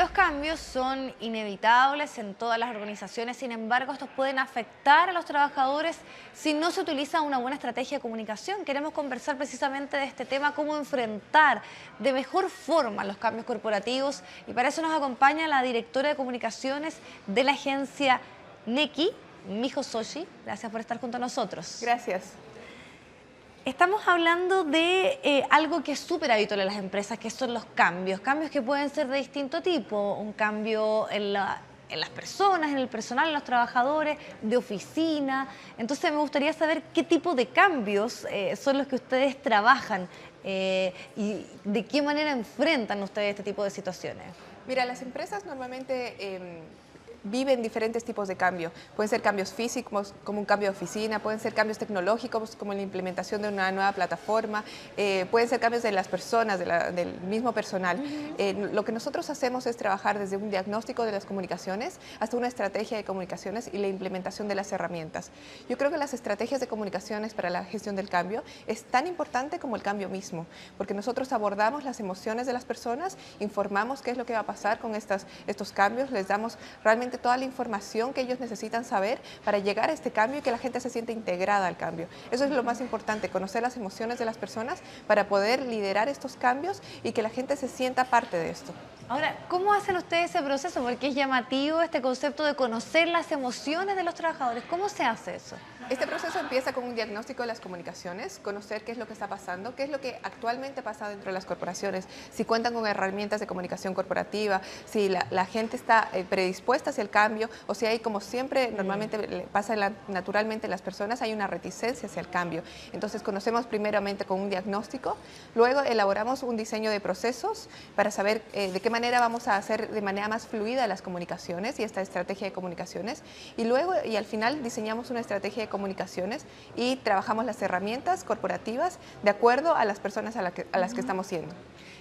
Los cambios son inevitables en todas las organizaciones, sin embargo, estos pueden afectar a los trabajadores si no se utiliza una buena estrategia de comunicación. Queremos conversar precisamente de este tema, cómo enfrentar de mejor forma los cambios corporativos, y para eso nos acompaña la directora de comunicaciones de la agencia Nequi, Mijo Soshi. Gracias por estar junto a nosotros. Gracias. Estamos hablando de algo que es súper habitual en las empresas, que son los cambios. Cambios que pueden ser de distinto tipo. Un cambio en las personas, en el personal, en los trabajadores, de oficina. Entonces me gustaría saber qué tipo de cambios son los que ustedes trabajan y de qué manera enfrentan ustedes este tipo de situaciones. Mira, las empresas normalmente viven diferentes tipos de cambio. Pueden ser cambios físicos, como un cambio de oficina, pueden ser cambios tecnológicos, como la implementación de una nueva plataforma, pueden ser cambios de las personas, del mismo personal. Lo que nosotros hacemos es trabajar desde un diagnóstico de las comunicaciones hasta una estrategia de comunicaciones y la implementación de las herramientas. Yo creo que las estrategias de comunicaciones para la gestión del cambio es tan importante como el cambio mismo, porque nosotros abordamos las emociones de las personas, informamos qué es lo que va a pasar con estos cambios, les damos realmente toda la información que ellos necesitan saber para llegar a este cambio y que la gente se sienta integrada al cambio. Eso es lo más importante, conocer las emociones de las personas para poder liderar estos cambios y que la gente se sienta parte de esto. Ahora, ¿cómo hacen ustedes ese proceso? Porque es llamativo este concepto de conocer las emociones de los trabajadores. ¿Cómo se hace eso? Este proceso empieza con un diagnóstico de las comunicaciones, conocer qué es lo que está pasando, qué es lo que actualmente pasa dentro de las corporaciones, si cuentan con herramientas de comunicación corporativa, si la gente está predispuesta hacia el cambio o si hay, como siempre normalmente pasa naturalmente en las personas, hay una reticencia hacia el cambio. Entonces conocemos primeramente con un diagnóstico, luego elaboramos un diseño de procesos para saber de qué manera vamos a hacer de manera más fluida las comunicaciones y esta estrategia de comunicaciones, y luego y al final diseñamos una estrategia de comunicaciones y trabajamos las herramientas corporativas de acuerdo a las personas a las que estamos siendo.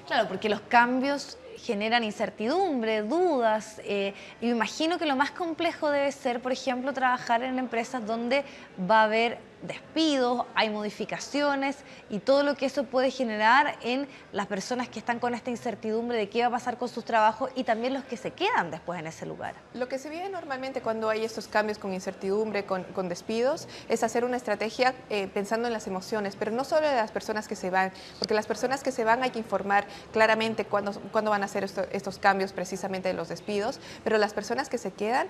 Claro, porque los cambios generan incertidumbre, dudas, y me imagino que lo más complejo debe ser, por ejemplo, trabajar en empresas donde va a haber despidos, hay modificaciones y todo lo que eso puede generar en las personas que están con esta incertidumbre de qué va a pasar con sus trabajos y también los que se quedan después en ese lugar. Lo que se vive normalmente cuando hay estos cambios con incertidumbre, con despidos, es hacer una estrategia pensando en las emociones, pero no solo de las personas que se van, porque las personas que se van hay que informar claramente cuándo van a hacer estos cambios precisamente de los despidos, pero las personas que se quedan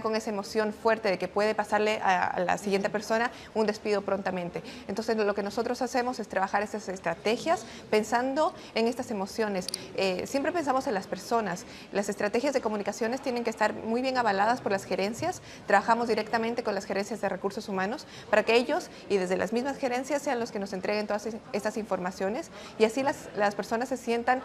con esa emoción fuerte de que puede pasarle a la siguiente persona un despido prontamente. Entonces lo que nosotros hacemos es trabajar estas estrategias pensando en estas emociones. Siempre pensamos en las personas. Las estrategias de comunicaciones tienen que estar muy bien avaladas por las gerencias. Trabajamos directamente con las gerencias de recursos humanos para que ellos y desde las mismas gerencias sean los que nos entreguen todas estas informaciones y así las personas se sientan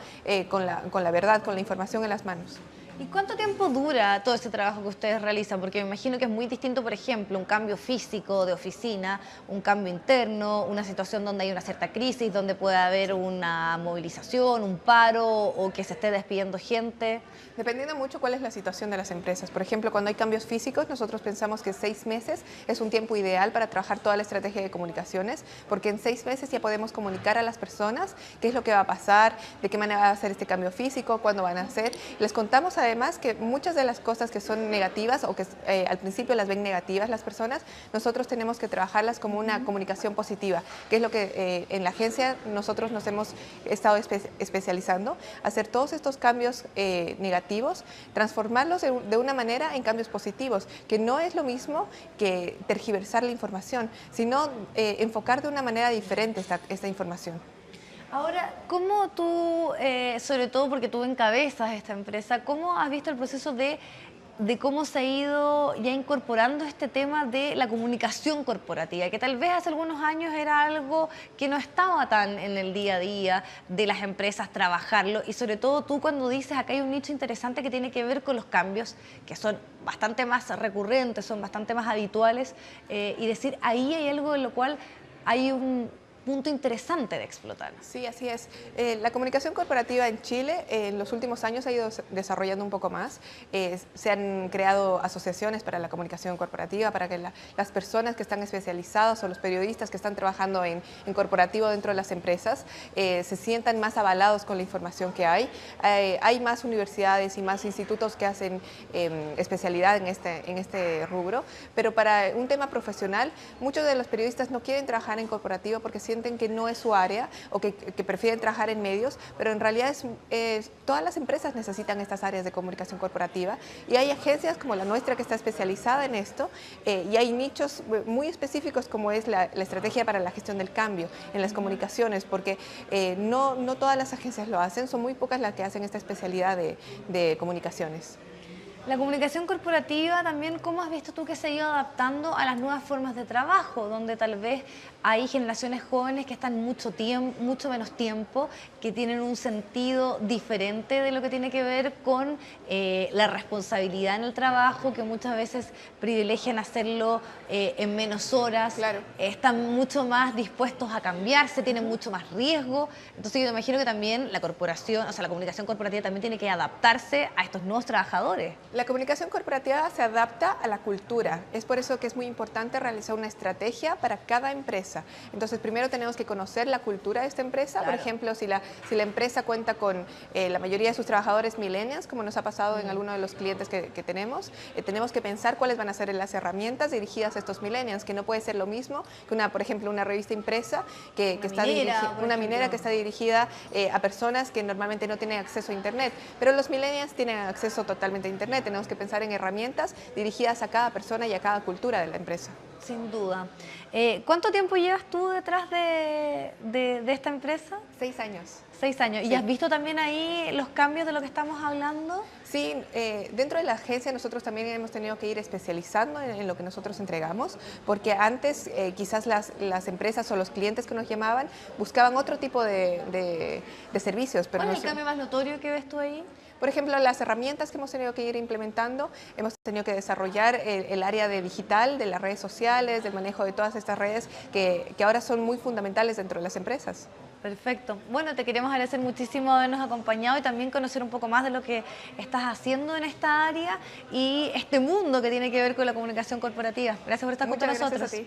con la verdad, con la información en las manos. ¿Y cuánto tiempo dura todo este trabajo que ustedes realizan? Porque me imagino que es muy distinto, por ejemplo, un cambio físico de oficina, un cambio interno, una situación donde hay una cierta crisis, donde puede haber una movilización, un paro o que se esté despidiendo gente. Dependiendo mucho cuál es la situación de las empresas. Por ejemplo, cuando hay cambios físicos, nosotros pensamos que 6 meses es un tiempo ideal para trabajar toda la estrategia de comunicaciones, porque en 6 meses ya podemos comunicar a las personas qué es lo que va a pasar, de qué manera va a ser este cambio físico, cuándo van a ser. Les contamos además que muchas de las cosas que son negativas o que al principio las ven negativas las personas, nosotros tenemos que trabajarlas como una comunicación positiva, que es lo que en la agencia nosotros nos hemos estado especializando, hacer todos estos cambios negativos, transformarlos de una manera en cambios positivos, que no es lo mismo que tergiversar la información, sino enfocar de una manera diferente esta información. Ahora, ¿cómo tú, sobre todo porque tú encabezas esta empresa, cómo has visto el proceso de cómo se ha ido ya incorporando este tema de la comunicación corporativa, que tal vez hace algunos años era algo que no estaba tan en el día a día de las empresas trabajarlo, y sobre todo tú cuando dices acá hay un nicho interesante que tiene que ver con los cambios que son bastante más recurrentes, son bastante más habituales, y decir ahí hay algo en lo cual hay punto interesante de explotar. Sí, así es. La comunicación corporativa en Chile en los últimos años ha ido desarrollando un poco más. Se han creado asociaciones para la comunicación corporativa, para que las personas que están especializadas o los periodistas que están trabajando en corporativo dentro de las empresas se sientan más avalados con la información que hay. Hay más universidades y más institutos que hacen especialidad en este rubro, pero para un tema profesional, muchos de los periodistas no quieren trabajar en corporativo porque sienten que no es su área o que prefieren trabajar en medios, pero en realidad todas las empresas necesitan estas áreas de comunicación corporativa y hay agencias como la nuestra que está especializada en esto y hay nichos muy específicos como es la estrategia para la gestión del cambio en las comunicaciones, porque no todas las agencias lo hacen, son muy pocas las que hacen esta especialidad de comunicaciones. La comunicación corporativa también, ¿cómo has visto tú que se ha ido adaptando a las nuevas formas de trabajo, donde tal vez hay generaciones jóvenes que están mucho menos tiempo, que tienen un sentido diferente de lo que tiene que ver con la responsabilidad en el trabajo, que muchas veces privilegian hacerlo en menos horas, Claro. están mucho más dispuestos a cambiarse, tienen mucho más riesgo? Entonces yo me imagino que también la corporación, o sea, la comunicación corporativa también tiene que adaptarse a estos nuevos trabajadores. La comunicación corporativa se adapta a la cultura. Es por eso que es muy importante realizar una estrategia para cada empresa. Entonces, primero tenemos que conocer la cultura de esta empresa. Claro. Por ejemplo, si la empresa cuenta con la mayoría de sus trabajadores millennials, como nos ha pasado en algunos de los clientes que tenemos que pensar cuáles van a ser las herramientas dirigidas a estos millennials, que no puede ser lo mismo que por ejemplo, una revista impresa una minera que está dirigida a personas que normalmente no tienen acceso a Internet. Pero los millennials tienen acceso totalmente a Internet. Tenemos que pensar en herramientas dirigidas a cada persona y a cada cultura de la empresa. Sin duda. ¿Cuánto tiempo llevas tú detrás de esta empresa? 6 años. 6 años. ¿Y sí. has visto también ahí los cambios de lo que estamos hablando? Sí, dentro de la agencia nosotros también hemos tenido que ir especializando en lo que nosotros entregamos, porque antes quizás las empresas o los clientes que nos llamaban buscaban otro tipo de servicios. Pero ¿Cuál es el cambio más notorio que ves tú ahí? Por ejemplo, las herramientas que hemos tenido que ir implementando, hemos tenido que desarrollar el área de digital, de las redes sociales, del manejo de todas estas redes que ahora son muy fundamentales dentro de las empresas. Perfecto. Bueno, te queremos agradecer muchísimo habernos acompañado y también conocer un poco más de lo que estás haciendo en esta área y este mundo que tiene que ver con la comunicación corporativa. Gracias por estar junto a nosotros. Gracias a ti.